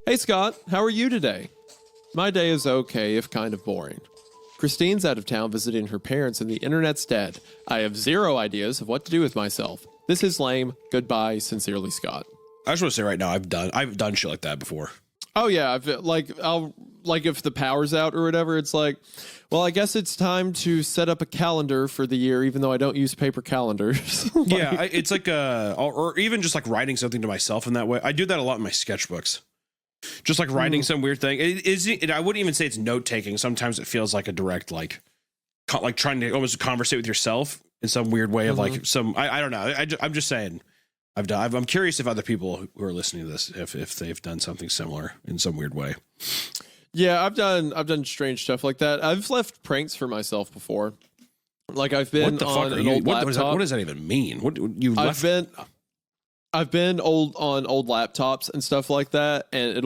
Hey Scott, how are you today? My day is okay, if kind of boring. Christine's out of town visiting her parents and the internet's dead. I have zero ideas of what to do with myself. This is lame. Goodbye, sincerely, Scott. I just want to say right now, I've done shit like that before. Oh yeah, I'll if the power's out or whatever, it's like, well, I guess it's time to set up a calendar for the year, even though I don't use paper calendars. Yeah, it's like or even just like writing something to myself in that way. I do that a lot in my sketchbooks. Just like writing some weird thing. I wouldn't even say it's note taking. Sometimes it feels like a direct like trying to almost conversate with yourself in some weird way of like some. I don't know. I'm just saying. I'm curious if other people who are listening to this if they've done something similar in some weird way. Yeah, I've done strange stuff like that. I've left pranks for myself before. Like I've been on an old laptop. What does that even mean? I've been on old laptops and stuff like that, and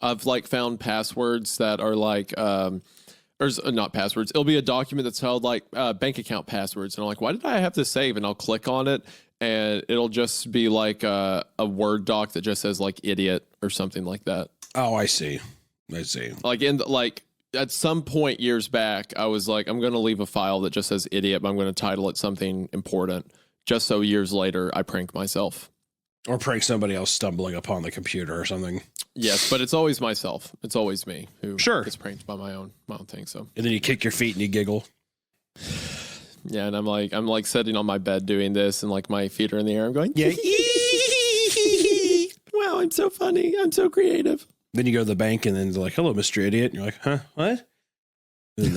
I've like found passwords that are like not passwords. It'll be a document that's held like bank account passwords, and I'm like, why did I have to save? And I'll click on it, and it'll just be like a Word doc that just says like idiot or something like that. Oh, I see. Like at some point years back, I was like, I'm going to leave a file that just says idiot, but I'm going to title it something important. Just so years later, I prank myself. Or prank somebody else stumbling upon the computer or something. Yes, but it's always myself. It's always me who gets pranked by my own thing. So. And then you kick your feet and you giggle. Yeah, and I'm like sitting on my bed doing this, and like my feet are in the air. I'm going, yeah. Wow, I'm so funny. I'm so creative. Then you go to the bank, and then they're like, "Hello, Mr. Idiot," and you're like, "Huh? What?" And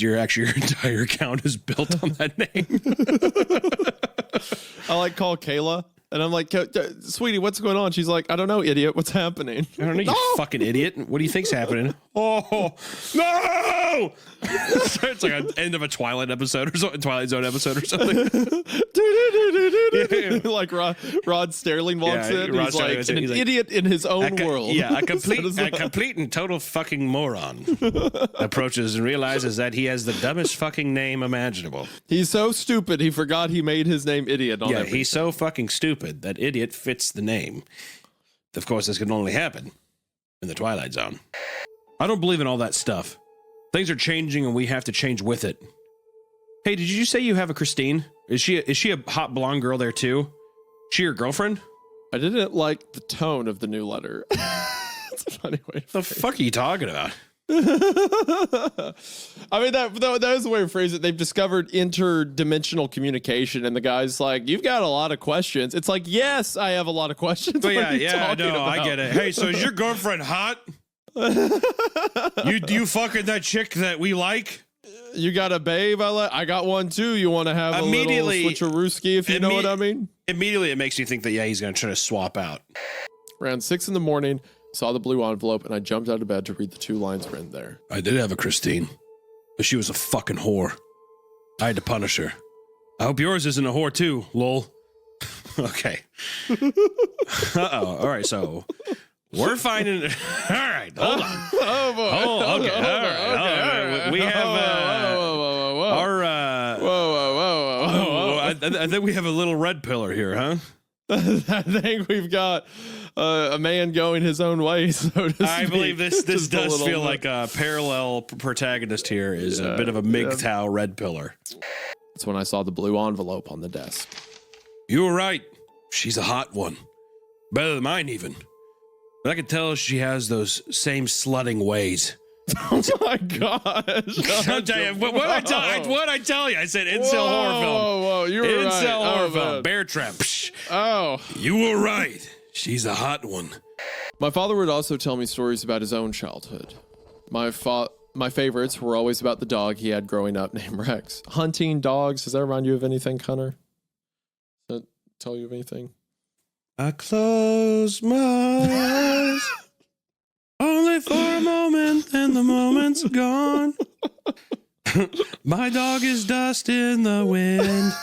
your entire account is built on that name. I like call Kayla, and I'm like, "Sweetie, what's going on?" She's like, "I don't know, idiot. What's happening?" I don't know, you fucking idiot. What do you think's happening? Oh no! It's like an end of a Twilight episode or something, Twilight Zone episode or something. Like Rod Sterling walks in. He's like an idiot in his own world. Yeah, a complete and total fucking moron approaches and realizes that he has the dumbest fucking name imaginable. He's so stupid he forgot he made his name idiot on everything. He's so fucking stupid that idiot fits the name. Of course, this can only happen in the Twilight Zone. I don't believe in all that stuff. Things are changing and we have to change with it. Hey, did you say you have a Christine? Is she a hot blonde girl there too? She your girlfriend? I didn't like the tone of the new letter. It's a funny way. What the fuck are you talking about? I mean, that was the way to phrase it. They've discovered interdimensional communication, and the guy's like, "You've got a lot of questions." It's like, yes, I have a lot of questions. But I get it. Hey, so is your girlfriend hot? you fucking that chick that we like? You got a babe? I got one too. You want to have a little switcherooski, if you know what I mean? Immediately, it makes you think that he's going to try to swap out. Around 6 a.m, saw the blue envelope, and I jumped out of bed to read the 2 lines written there. I did have a Christine, but she was a fucking whore. I had to punish her. I hope yours isn't a whore too, lol. Okay. Uh-oh. All right, so we're finding... All right, hold on. Oh, boy. Oh, okay. All right. We have our... I think we have a little red pillar here, huh? I think we've got a man going his own way, so to speak. I believe this does feel like a parallel protagonist here is a bit of a MGTOW red pillar. That's when I saw the blue envelope on the desk. You were right. She's a hot one. Better than mine, even. But I can tell she has those same slutting ways. Oh my gosh. I'll tell you, what'd I tell you? I said incel horror film. Whoa, you were right. Incel horror film. Bear Trap. Oh. You were right. She's a hot one. My father would also tell me stories about his own childhood. My favorites were always about the dog he had growing up named Rex. Hunting dogs. Does that remind you of anything, Connor? Does that tell you of anything? I close my eyes. Only for a moment, and the moment's gone. My dog is dust in the wind.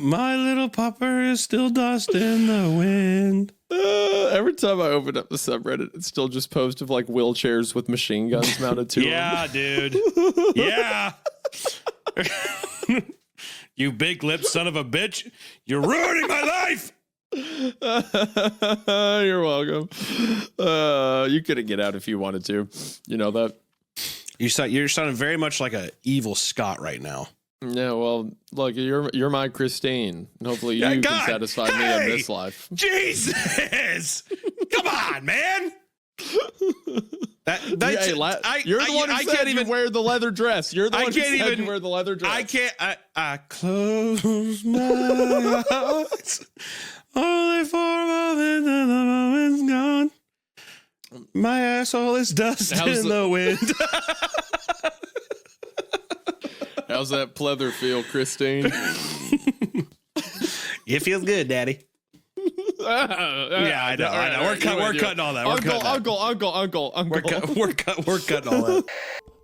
My little pupper is still dust in the wind. Every time I open up the subreddit, it's still just posts of like wheelchairs with machine guns mounted to them. Yeah, dude. Yeah. You big lip son of a bitch. You're ruining my life. You're welcome. You couldn't get out if you wanted to. You know that. You're sounding very much like a evil Scott right now. Yeah, well, look, you're my Christine. And hopefully you can satisfy me in this life. Jesus! Come on, man. You're the one who said you wear the leather dress. You're the one who said you wear the leather dress. I can't. I close my eyes only for a moment, and the moment's gone. My asshole is dust in the wind. How's that pleather feel, Christine? It feels good, Daddy. Yeah, I know. We're cutting all that. Uncle. We're cutting all that.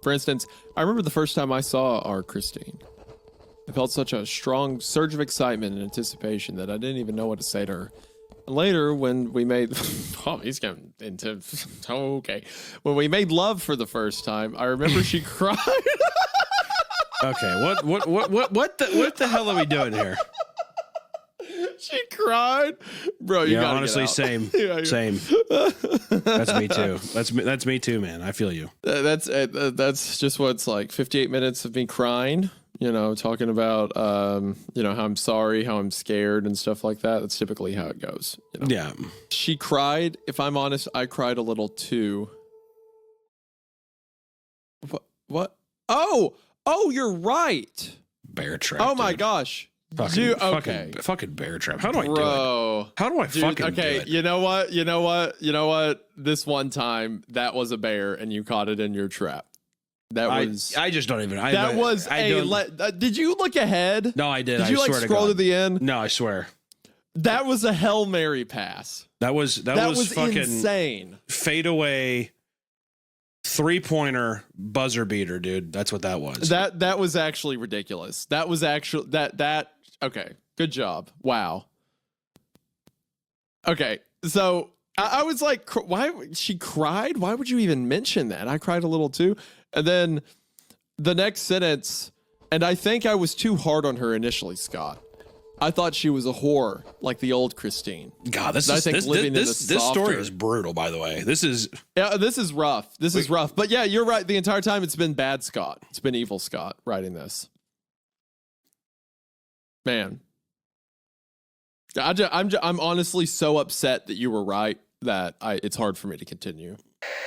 For instance, I remember the first time I saw our Christine. I felt such a strong surge of excitement and anticipation that I didn't even know what to say to her. And later, when we made, he's getting into, okay. When we made love for the first time, I remember she cried. Okay, what the hell are we doing here? She cried, bro. You gotta honestly, same. Same. That's me too. That's me too, man. I feel you. That's just what it's like. 58 minutes of me crying. You know, talking about how I'm sorry, how I'm scared, and stuff like that. That's typically how it goes. You know? Yeah. She cried. If I'm honest, I cried a little too. What? Oh, you're right. Bear trap. Oh my gosh. Fucking bear trap. How do I do it? How do I fucking do it? You know what? This one time, that was a bear, and you caught it in your trap. I just don't even. Did you look ahead? No, I did. Did you scroll to the end? No, I swear. That was a Hail Mary pass. That was fucking insane. Fade away. 3-pointer buzzer beater, dude. That's what that was. That was actually ridiculous. That was actually that. Okay, good job. Wow. Okay, so I was like, why she cried? Why would you even mention that? I cried a little too. And then the next sentence, and I think I was too hard on her initially, Scott. I thought she was a whore, like the old Christine. God, this story is brutal, by the way. This is rough. This is rough. But yeah, you're right. The entire time it's been bad Scott. It's been evil Scott writing this. Man. I'm honestly so upset that you were right that it's hard for me to continue.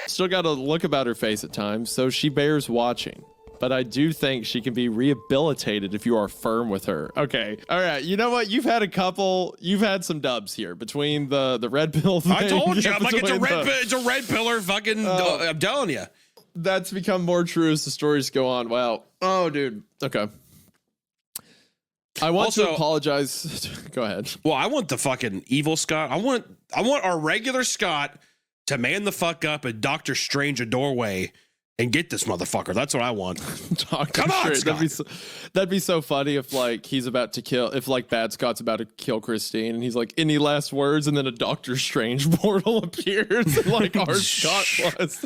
Still got to look about her face at times, so she bears watching. But I do think she can be rehabilitated if you are firm with her. Okay. All right. You know what? You've had some dubs here between the red pill thing. I told you. I'm like, it's a red pillar fucking, I'm telling you. That's become more true as the stories go on. Wow. Oh, dude. Okay. I want to apologize. Go ahead. Well, I want the fucking evil Scott. I want our regular Scott to man the fuck up and Doctor Strange a doorway and get this motherfucker. That's what I want. Come on, Scott. That'd be so funny if Bad Scott's about to kill Christine and he's like, any last words? And then a Doctor Strange portal appears and like our Scott was.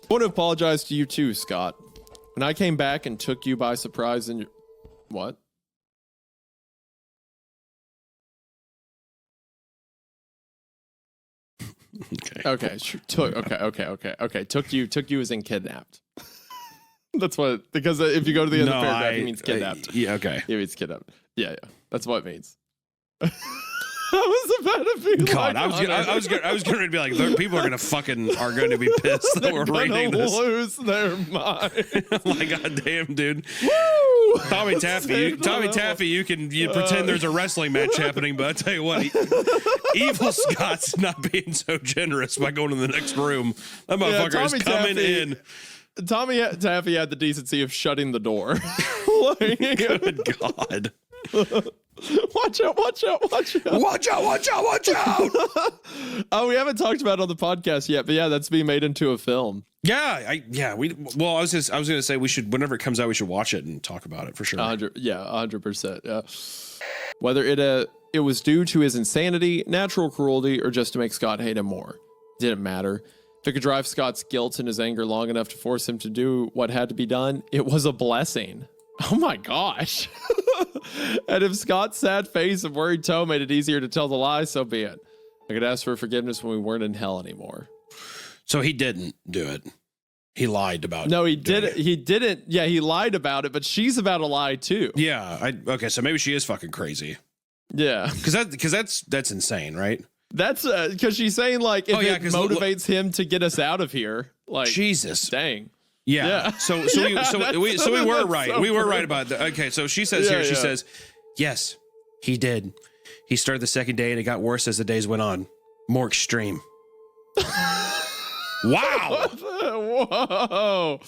I want to apologize to you too, Scott. When I came back and took you by surprise and what? Okay. Took you as in kidnapped. That's what, because if you go to the end of the paragraph, it means kidnapped. Yeah, okay. It means kidnapped. Yeah. That's what it means. I was about to be God, I was going to be like, people are going to be pissed that we're reading this. Lose their mind. Oh my God damn, dude. Woo! Tommy Taffy, you pretend there's a wrestling match happening, but I tell you what, evil Scott's not being so generous by going to the next room. That motherfucker is coming in. Tommy Taffy had the decency of shutting the door. Good God. Watch out. Oh, we haven't talked about it on the podcast yet, but yeah, that's being made into a film. Yeah, I was going to say we should, whenever it comes out, we should watch it and talk about it for sure. 100%. Yeah. Whether it was due to his insanity, natural cruelty, or just to make Scott hate him more, didn't matter. If it could drive Scott's guilt and his anger long enough to force him to do what had to be done, it was a blessing. Oh my gosh. And if Scott's sad face and worried tone made it easier to tell the lie, so be it. I could ask for forgiveness when we weren't in hell anymore. So he didn't do it. He lied about it. No, he didn't. He didn't. Yeah, he lied about it, but she's about to lie too. Yeah. Okay. So maybe she is fucking crazy. Yeah. Because that's insane, right? That's because she's saying like if it motivates him to get us out of here. Like Jesus. Dang. Yeah. So we were right. So we were right about that. Okay. So she says she says, yes, he did. He started the second day and it got worse as the days went on. More extreme. Wow. Whoa.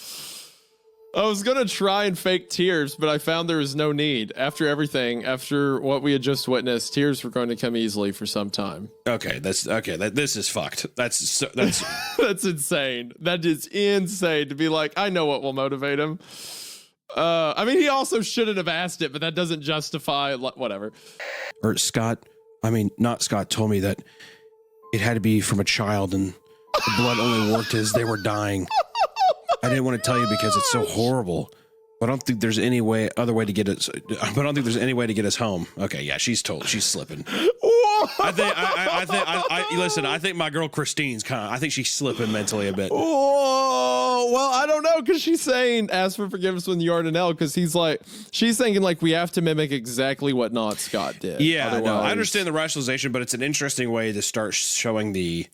I was going to try and fake tears, but I found there was no need. After everything, after what we had just witnessed, tears were going to come easily for some time. Okay, this is fucked. That's That's insane. That is insane to be like, I know what will motivate him. I mean, he also shouldn't have asked it, but that doesn't justify whatever. Or not Scott told me that it had to be from a child and the blood only worked as they were dying. I didn't want to tell you because it's so horrible. But I don't think there's any other way to get us. But I don't think there's any way to get us home. Okay, yeah, she's slipping. Listen, I think my girl Christine's I think she's slipping mentally a bit. Oh, well, I don't know, because she's saying ask for forgiveness when you are in hell, because she's thinking like we have to mimic exactly what not Scott did. Yeah, otherwise, no, I understand the rationalization, but it's an interesting way to start showing the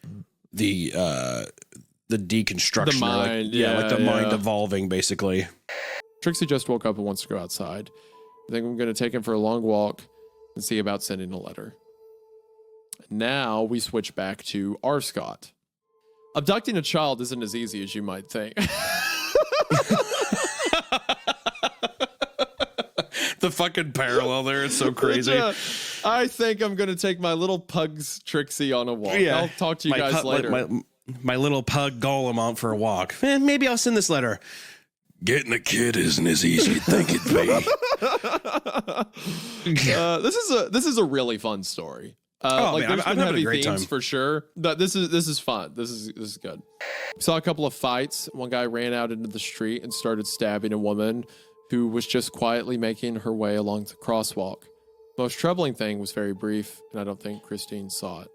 deconstruction, the mind, the mind evolving, basically. Trixie just woke up and wants to go outside. I think I'm going to take him for a long walk and see about sending a letter. Now we switch back to our Scott. Abducting a child isn't as easy as you might think. The fucking parallel there, it's so crazy. I think I'm going to take my little pug's Trixie on a walk. Yeah. I'll talk to you guys later. My little pug golem out for a walk. Maybe I'll send this letter. Getting a kid isn't as easy as you think it'd be. This is a really fun story. Man, there's been heavy themes time for sure. But this is fun. This is good. Saw a couple of fights. One guy ran out into the street and started stabbing a woman who was just quietly making her way along the crosswalk. Most troubling thing was very brief, and I don't think Christine saw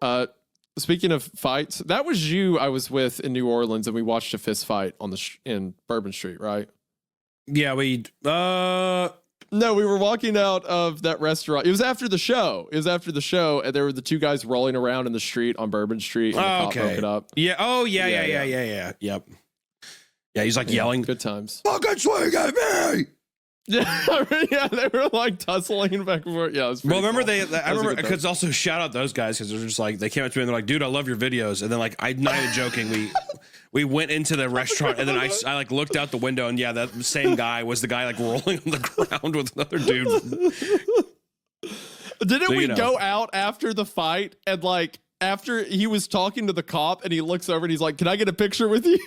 it. Speaking of fights, that was you I was with in New Orleans, and we watched a fist fight in Bourbon Street, right? Yeah, no, we were walking out of that restaurant. It was after the show. And there were the two guys rolling around in the street on Bourbon Street, and the cop broke it up. Yeah. Oh, yeah. Yep. Yeah, he's like yelling. Good times. Fucking swing at me! Yeah, they were like tussling back and forth. Yeah, it was well, remember cool. I remember because also shout out those guys because they're just like they came up to me and they're like, "Dude, I love your videos." And then like I'm not even joking, we went into the restaurant and then I like looked out the window and yeah, that same guy was the guy like rolling on the ground with another dude. Didn't we go out after the fight and like after he was talking to the cop and he looks over and he's like, "Can I get a picture with you?"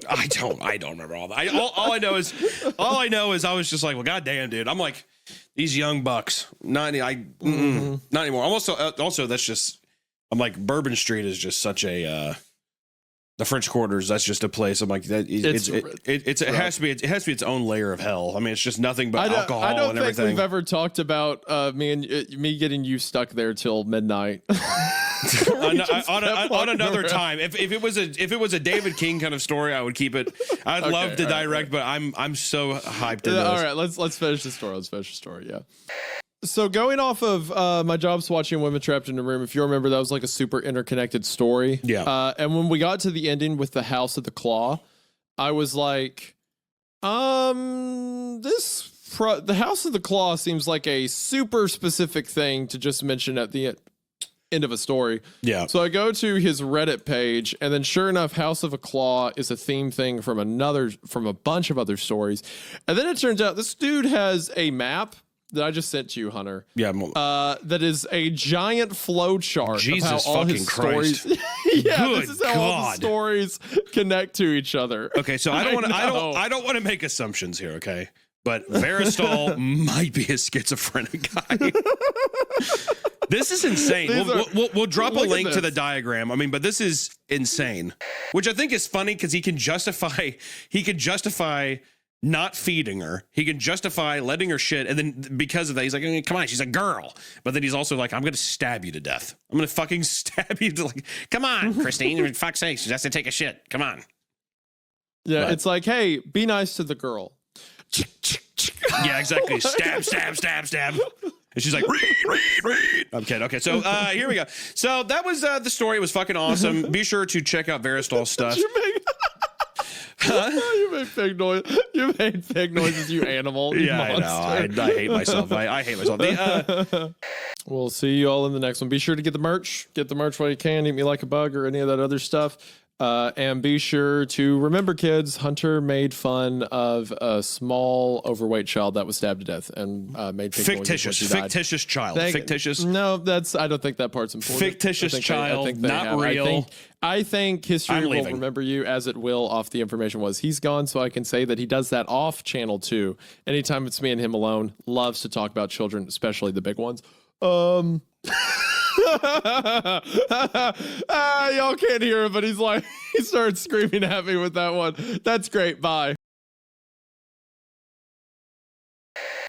I don't remember all that. All I know is I was just like, well, goddamn, dude. I'm like, these young bucks. Not anymore. Also, that's just. I'm like, Bourbon Street is just such a. The French Quarters. That's just a place. I'm like, that. It has to be its own layer of hell. I mean, it's just nothing but alcohol and everything. I don't think we've ever talked about me getting you stuck there till midnight. on another time. If it was a David King kind of story, I would keep it. I'd love to direct, but I'm so hyped. All right, let's finish the story. Yeah. So going off of my jobs watching Women Trapped in a Room, if you remember, that was like a super interconnected story. Yeah. And when we got to the ending with the House of the Claw, I was like, the House of the Claw seems like a super specific thing to just mention at the end of a story. Yeah. So I go to his Reddit page, and then sure enough, House of a Claw is a theme thing from a bunch of other stories. And then it turns out this dude has a map that I just sent to you, Hunter. Yeah. That is a giant flow chart. Jesus of how all his Christ. Stories, yeah, Good this is how all the stories connect to each other. Okay, so I don't want to make assumptions here, okay? But Veristal might be a schizophrenic guy. This is insane. We'll drop a link to the diagram. I mean, but this is insane. Which I think is funny because he can justify not feeding her. He can justify letting her shit. And then because of that, he's like, come on, she's a girl. But then he's also like, I'm going to stab you to death. I'm going to fucking stab you to like, come on, Christine, for fuck's sake, she has to take a shit. Come on. Yeah, but it's like, hey, be nice to the girl. Yeah, exactly. Stab, stab, stab, stab. And she's like, read. I'm kidding. Okay, so here we go. So that was the story. It was fucking awesome. Be sure to check out Veristol's stuff. You made pig noise. You made pig noises, you animal. You monster. I know. I hate myself. I hate myself. We'll see you all in the next one. Be sure to get the merch. Get the merch while you can. Eat Me Like a Bug or any of that other stuff. And be sure to remember, kids, Hunter made fun of a small overweight child that was stabbed to death and made pig fictitious child. Fictitious. No, I don't think that part's important. Fictitious child, not real. I think history will remember you as it will off the information was. He's gone, so I can say that he does that off channel too. Anytime it's me and him alone, loves to talk about children, especially the big ones. Y'all can't hear it, but he starts screaming at me with that one. That's great. Bye.